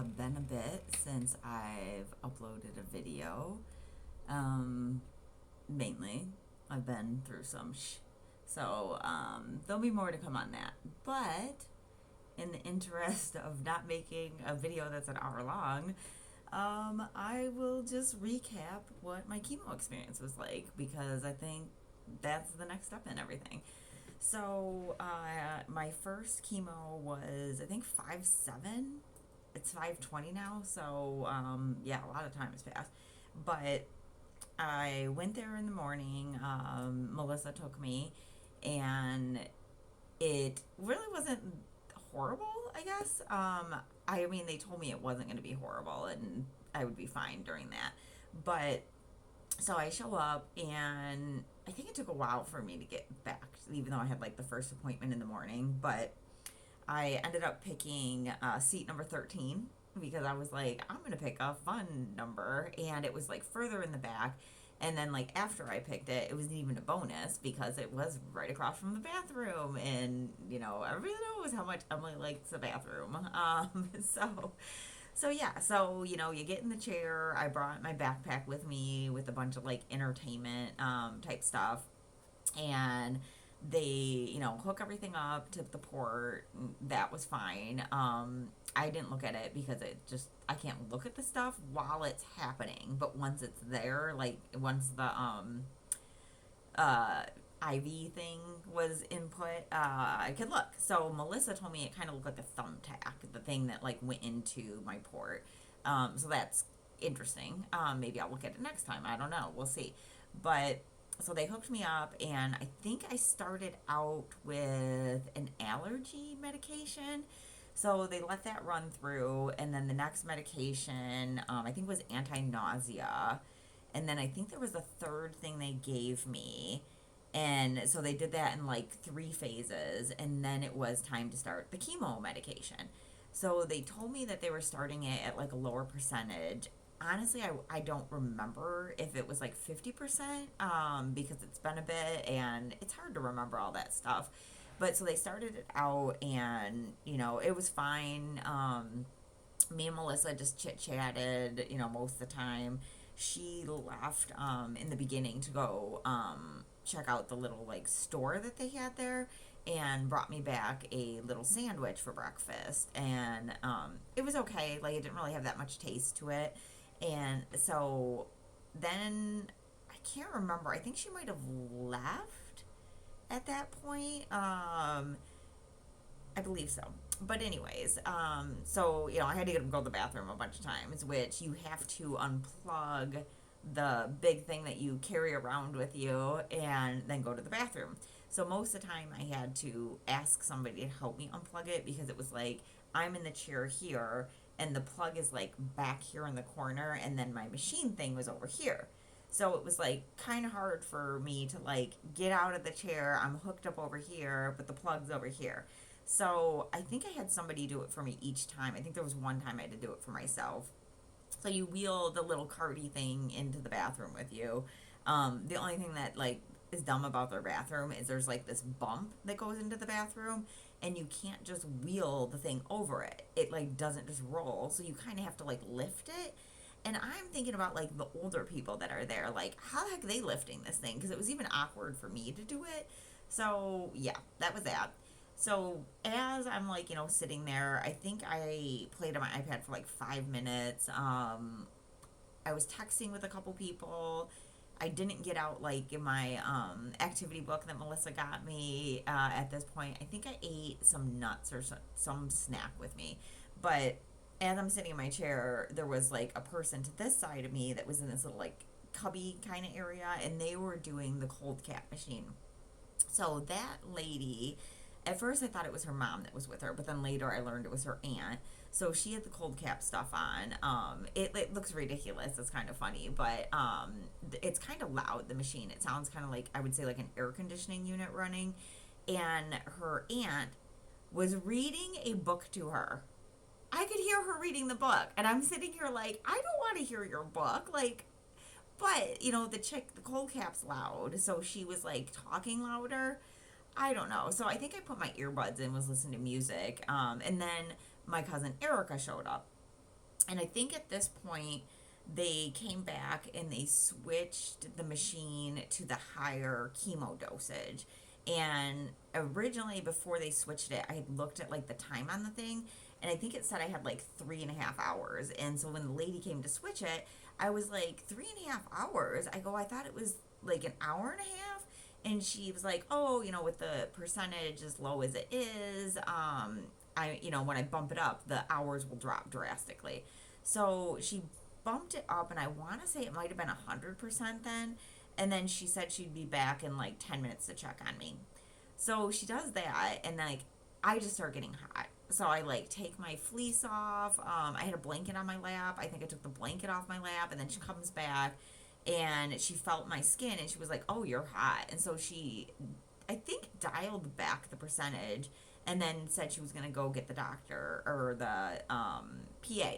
been a bit since I've uploaded a video. Um, Mainly, I've been through some there'll be more to come on that. But in the interest of not making a video that's an hour long, I will just recap what my chemo experience was like because I think that's the next step in everything. My first chemo was, I think, 5/7. It's 5/20 now, so yeah, a lot of time has passed. But I went there in the morning. Melissa took me, and it really wasn't horrible, I guess. I mean, they told me it wasn't going to be horrible and I would be fine during that. But so I show up, and I think it took a while for me to get back, even though I had like the first appointment in the morning. But I ended up picking seat number 13 because I was like, I'm going to pick a fun number. And it was like further in the back. And then, like, after I picked it, it wasn't even a bonus because it was right across from the bathroom. And, everybody knows how much Emily likes the bathroom. So you get in the chair. I brought my backpack with me with a bunch of, like, entertainment type stuff. And they, hook everything up to the port. That was fine. I didn't look at it because I can't look at the stuff while it's happening. But once it's there, like once the uh, IV thing was input, I could look. So Melissa told me it kind of looked like a thumbtack, the thing that like went into my port. So that's interesting. Maybe I'll look at it next time. I don't know. We'll see. But so they hooked me up, and I think I started out with an allergy medication. So they let that run through, and then the next medication, I think, was anti-nausea, and then I think there was a third thing they gave me, and so they did that in like 3 phases, and then it was time to start the chemo medication. So they told me that they were starting it at like a lower percentage. Honestly, I don't remember if it was like 50%, because it's been a bit and it's hard to remember all that stuff. But so they started it out, and it was fine. Me and Melissa just chit chatted, most of the time. She left in the beginning to go check out the little like store that they had there, and brought me back a little sandwich for breakfast. And it was okay. Like, it didn't really have that much taste to it. And so then I can't remember. I think she might have left at that point. I believe so. But anyways, I had to go to the bathroom a bunch of times, which you have to unplug the big thing that you carry around with you and then go to the bathroom. So most of the time I had to ask somebody to help me unplug it because it was like I'm in the chair here and the plug is like back here in the corner, and then my machine thing was over here. So it was like kind of hard for me to like get out of the chair. I'm hooked up over here, but the plug's over here. So I think I had somebody do it for me each time. I think there was one time I had to do it for myself. So you wheel the little carty thing into the bathroom with you. The only thing that like is dumb about their bathroom is there's like this bump that goes into the bathroom, and you can't just wheel the thing over it. It like doesn't just roll, so you kind of have to like lift it. And I'm thinking about like the older people that are there, like how the heck are they lifting this thing? Because it was even awkward for me to do it. So yeah, that was that. So as I'm like, sitting there, I think I played on my iPad for like 5 minutes. I was texting with a couple people. I didn't get out like in my activity book that Melissa got me at this point. I think I ate some nuts or some snack with me. But as I'm sitting in my chair, there was like a person to this side of me that was in this little like cubby kind of area, and they were doing the cold cap machine. So that lady, at first I thought it was her mom that was with her, but then later I learned it was her aunt. So she had the cold cap stuff on. It looks ridiculous. It's kind of funny, but it's kind of loud, the machine. It sounds kind of like, I would say, like an air conditioning unit running. And her aunt was reading a book to her. I could hear her reading the book, and I'm sitting here like, I don't want to hear your book. Like, but, the cold cap's loud, so she was like talking louder. I don't know. So I think I put my earbuds in, was listening to music. And then my cousin Erica showed up. And I think at this point, they came back and they switched the machine to the higher chemo dosage. And originally, before they switched it, I had looked at like the time on the thing, and I think it said I had like 3.5 hours. And so when the lady came to switch it, I was like, 3.5 hours? I go, I thought it was like an hour and a half. And she was like, oh, with the percentage as low as it is, when I bump it up, the hours will drop drastically. So she bumped it up, and I want to say it might have been 100% then. And then she said she'd be back in like 10 minutes to check on me. So she does that, and like I just start getting hot. So I like take my fleece off. I had a blanket on my lap. I think I took the blanket off my lap, and then she comes back and she felt my skin and she was like, "Oh, you're hot." And so she, I think, dialed back the percentage and then said she was going to go get the doctor or the PA.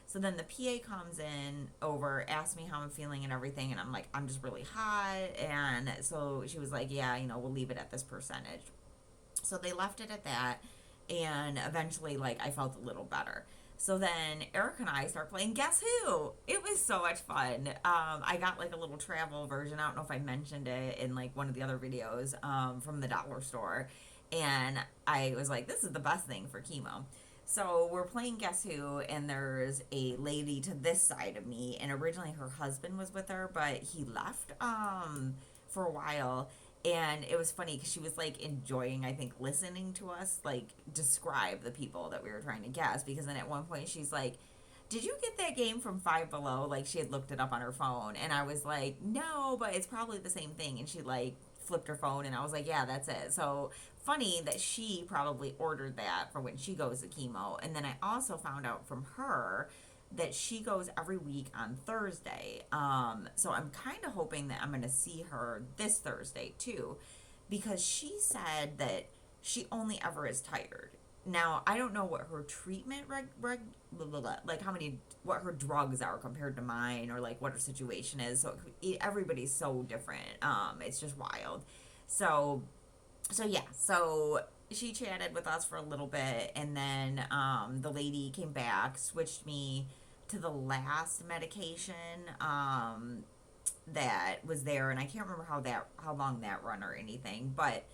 So then the PA comes in over, asks me how I'm feeling and everything, and I'm like, I'm just really hot. And so she was like, yeah, we'll leave it at this percentage. So they left it at that, and eventually, like, I felt a little better. So then Eric and I start playing Guess Who. It was so much fun. I got like a little travel version. I don't know if I mentioned it in like one of the other videos from the dollar store. And I was like, this is the best thing for chemo. So we're playing Guess Who, and there's a lady to this side of me, and originally her husband was with her, but he left for a while. And it was funny because she was like enjoying, I think, listening to us like describe the people that we were trying to guess. Because then at one point she's like, "Did you get that game from Five Below?" Like she had looked it up on her phone, and I was like, "No, but it's probably the same thing." And she like flipped her phone, and I was like, "Yeah, that's it." So funny that she probably ordered that for when she goes to chemo. And then I also found out from her that she goes every week on Thursday. So I'm kind of hoping that I'm going to see her this Thursday too, because she said that she only ever is tired. Now I don't know what her treatment blah, blah, blah, like how many what her drugs are compared to mine, or like what her situation is. So everybody's so different. It's just wild. So so she chatted with us for a little bit, and then the lady came back, switched me to the last medication that was there, and I can't remember how long that run or anything, but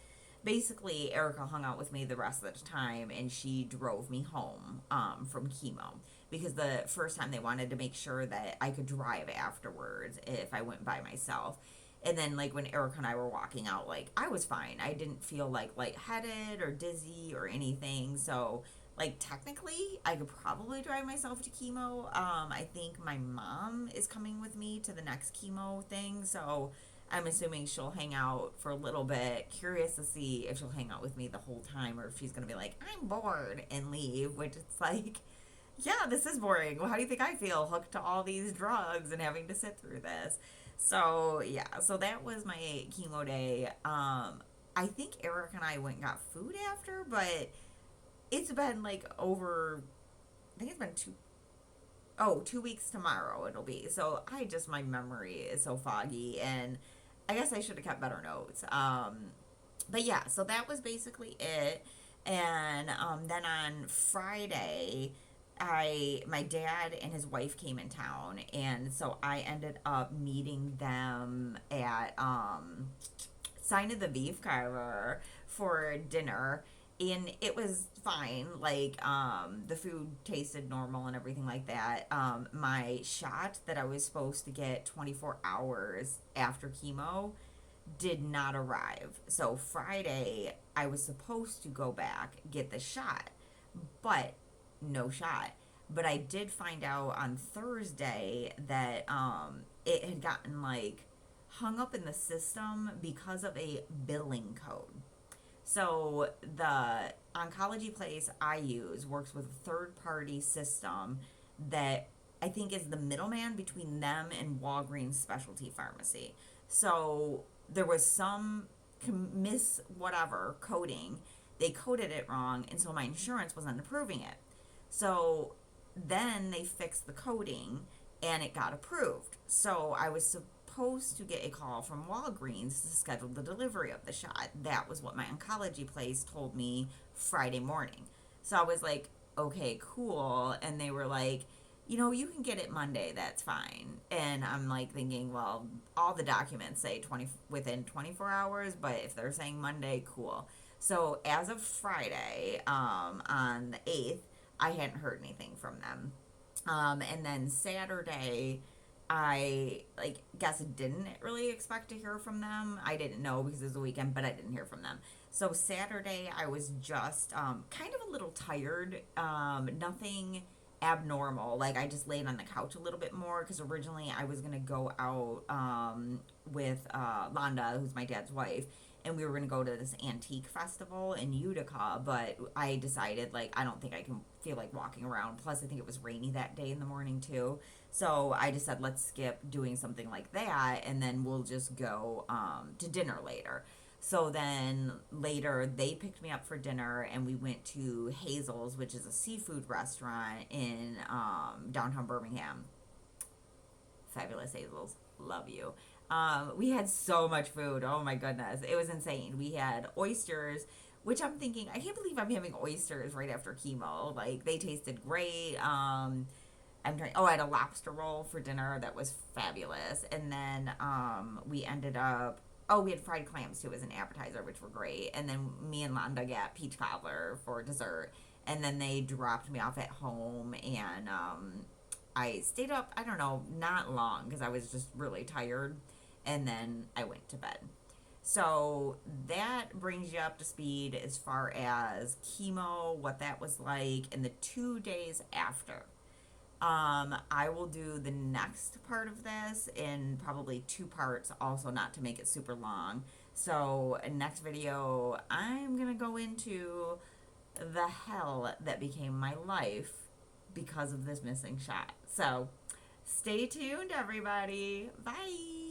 basically Erica hung out with me the rest of the time, and she drove me home from chemo, because the first time they wanted to make sure that I could drive afterwards if I went by myself. And then like when Erica and I were walking out, like I was fine. I didn't feel like lightheaded or dizzy or anything. So like technically I could probably drive myself to chemo. I think my mom is coming with me to the next chemo thing, so I'm assuming she'll hang out for a little bit. Curious to see if she'll hang out with me the whole time, or if she's gonna be like, I'm bored, and leave, which it's like, yeah, this is boring. Well, how do you think I feel, hooked to all these drugs and having to sit through this? So yeah, so that was my chemo day. I think Eric and I went and got food after, but it's been like over, I think it's been 2 weeks tomorrow it'll be. So my memory is so foggy, and I guess I should have kept better notes. But yeah, so that was basically it. And then on Friday, my dad and his wife came in town, and so I ended up meeting them at Sign of the Beef Carver for dinner, and it was fine. Like the food tasted normal and everything like that. My shot that I was supposed to get 24 hours after chemo did not arrive. So Friday I was supposed to go back, get the shot, but no shot. But I did find out on Thursday that it had gotten like hung up in the system because of a billing code. So the oncology place I use works with a third party system that I think is the middleman between them and Walgreens specialty pharmacy. So there was some miss whatever coding. They coded it wrong, and so my insurance wasn't approving it. So then they fixed the coding, and it got approved. So I was supposed to get a call from Walgreens to schedule the delivery of the shot. That was what my oncology place told me Friday morning. So I was like, okay, cool. And they were like, you can get it Monday, that's fine. And I'm like thinking, well, all the documents say 20 within 24 hours, but if they're saying Monday, cool. So as of Friday, on the 8th, I hadn't heard anything from them. And then Saturday, I like guess didn't really expect to hear from them. I didn't know because it was the weekend, but I didn't hear from them. So Saturday, I was just kind of a little tired. Nothing abnormal. Like I just laid on the couch a little bit more because originally I was gonna go out with Londa, who's my dad's wife, and we were gonna go to this antique festival in Utica. But I decided like I don't think I can feel like walking around. Plus, I think it was rainy that day in the morning too. So I just said let's skip doing something like that, and then we'll just go to dinner later. So then later they picked me up for dinner and we went to Hazel's, which is a seafood restaurant in downtown Birmingham. Fabulous Hazel's. Love you. We had so much food. Oh my goodness. It was insane. We had oysters, which I'm thinking, I can't believe I'm having oysters right after chemo. Like, they tasted great. I'm trying. Oh, I had a lobster roll for dinner that was fabulous, and then we ended up. Oh, we had fried clams too as an appetizer, which were great. And then me and Londa got peach cobbler for dessert, and then they dropped me off at home, and I stayed up. I don't know, not long because I was just really tired, and then I went to bed. So that brings you up to speed as far as chemo, what that was like, and the 2 days after. I will do the next part of this in probably two parts, also not to make it super long. So, next video, I'm gonna go into the hell that became my life because of this missing shot. So, stay tuned, everybody. Bye.